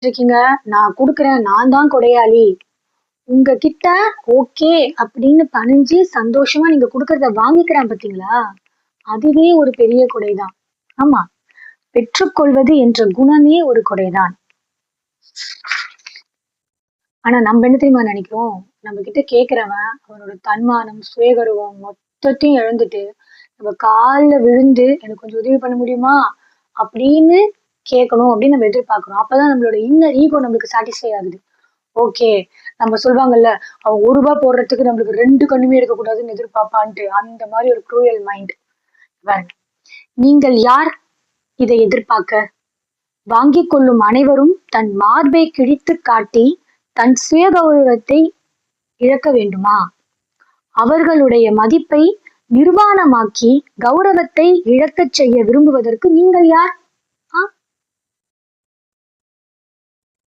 இருக்கீங்க, நான் கொடுக்குறேன், நான் தான் கொடையாளி. உங்ககிட்ட ஓகே அப்படின்னு பணிஞ்சு சந்தோஷமா நீங்க கொடுக்கறத வாங்கிக்கிறான் பாத்தீங்களா, அதுவே ஒரு பெரிய கொடைதான். ஆமா, பெற்றுக்கொள்வது என்ற குணமே ஒரு கொடைதான். ஆனா நம்ம என்ன தெரியுமா நினைக்கிறோம், நம்ம கிட்ட கேக்குறவன் அவனோட தன்மானம், சுயகர்வம் மொத்தத்தையும் இழந்துட்டு நம்ம கால்ல விழுந்து எனக்கு கொஞ்சம் உதவி பண்ண முடியுமா அப்படின்னு கேட்கணும் அப்படின்னு நம்ம எதிர்பார்க்கிறோம். அப்பதான் நம்மளோட இன்னர் ஈகோ நம்மளுக்கு சாட்டிஸ்ஃபை ஆகுது. ஓகே, நம்ம சொல்லுவாங்கல்ல, அவன் ₹1 போடுறதுக்கு நம்மளுக்கு 2 கண்ணுமே இருக்கக்கூடாதுன்னு எதிர்பார்ப்பான்ட்டு, அந்த மாதிரி ஒரு க்ரூயல் மைண்ட். நீங்கள் யார் இதை எதிர்பார்க்க? வாங்கிக் கொள்ளும் அனைவரும் தன் மார்பை கிழித்து காட்டி தன் சுய கௌரவத்தை இழக்க வேண்டுமா? அவர்களுடைய மதிப்பை நிர்வாணமாக்கி கௌரவத்தை இழக்கச் செய்ய விரும்புவதற்கு நீங்கள் யார்?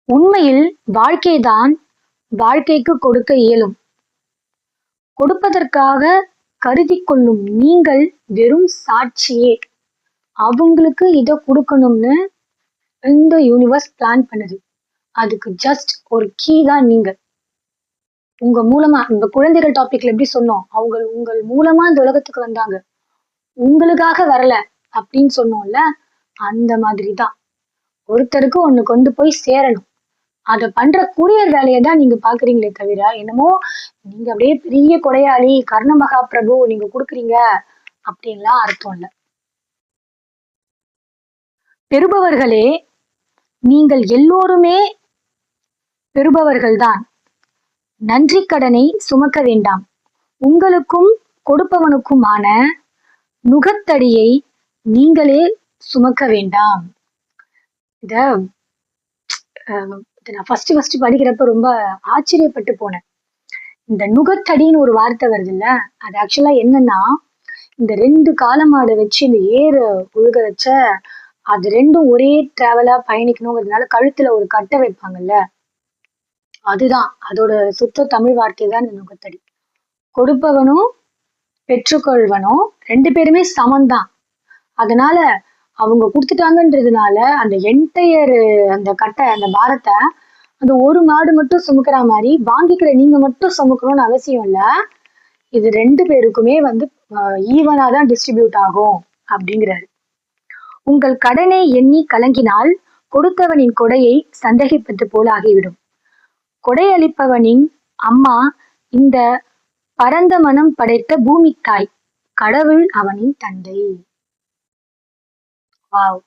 உண்மையில் வாழ்க்கைதான் வாழ்க்கைக்கு கொடுக்க இயலும். கொடுப்பதற்காக கருதி கொள்ளும் நீங்கள் வெறும் சாட்சியே. அவங்களுக்கு இதை கொடுக்கணும்னு இந்த யூனிவர்ஸ் பிளான் பண்ணுது. அதுக்கு ஜஸ்ட் ஒரு கீ தான் நீங்க. உங்க மூலமா, இந்த குழந்தைகள் டாபிக்ல எப்படி சொன்னோம், உங்கள் மூலமா இந்த உலகத்துக்கு வந்தாங்க, உங்களுக்காக வரல அப்படின்னு சொன்னோம்ல, அந்த மாதிரிதான் ஒருத்தருக்கு ஒண்ணு கொண்டு போய் சேரணும். அதை பண்ற கூரியர் வேலையை தான் நீங்க பாக்குறீங்களே தவிர, என்னமோ நீங்க அப்படியே பெரிய கொடையாளி, கர்ண மகா பிரபு, நீங்க கொடுக்குறீங்க அப்படின்லாம் அர்த்தம் இல்லை. பெறுபவர்களே, நீங்கள் எல்லோருமே பெறுபவர்கள்தான். நன்றி கடனை சுமக்க வேண்டாம். உங்களுக்கும் கொடுப்பவனுக்குமான நுகத்தடியை நீங்களே சுமக்க வேண்டாம். இத நான் ஃபர்ஸ்ட் படிக்கிறப்ப ரொம்ப ஆச்சரியப்பட்டு போனேன். இந்த நுகத்தடின்னு ஒரு வார்த்தை வருது இல்ல, அது ஆக்சுவலா என்னன்னா, இந்த 2 காளமாடை வச்சு இந்த ஏறு உழுக வச்ச, அது ரெண்டும் ஒரே டிராவலா பயணிக்கணுங்கிறதுனால கழுத்துல ஒரு கட்டை வைப்பாங்கல்ல, அதுதான் அதோட சுத்த தமிழ் வார்த்தை தான் இந்த நுகத்தடி. கொடுப்பவனும் பெற்றுக்கொள்வனும் 2 பேருமே சமம்தான். அதனால அவங்க கொடுத்துட்டாங்கன்றதுனால அந்த என்டையர் அந்த கட்டை, அந்த பாரத்தை அந்த ஒரு மாடு மட்டும் சுமக்கிற மாதிரி வாங்கிக்கிற நீங்க மட்டும் சுமக்கணும்னு அவசியம் இல்ல. இது 2 பேருக்குமே ஈவனா தான் டிஸ்ட்ரிபியூட் ஆகும் அப்படிங்கிறாரு. உங்கள் கடனை எண்ணி கலங்கினால் கொடுத்தவனின் கொடையை சந்தேகிப்பது போல ஆகிவிடும். கொடையளிப்பவனின் அம்மா இந்த பரந்த மனம் படைத்த பூமி தாய், கடவுள் அவனின் தந்தை. வாவ்.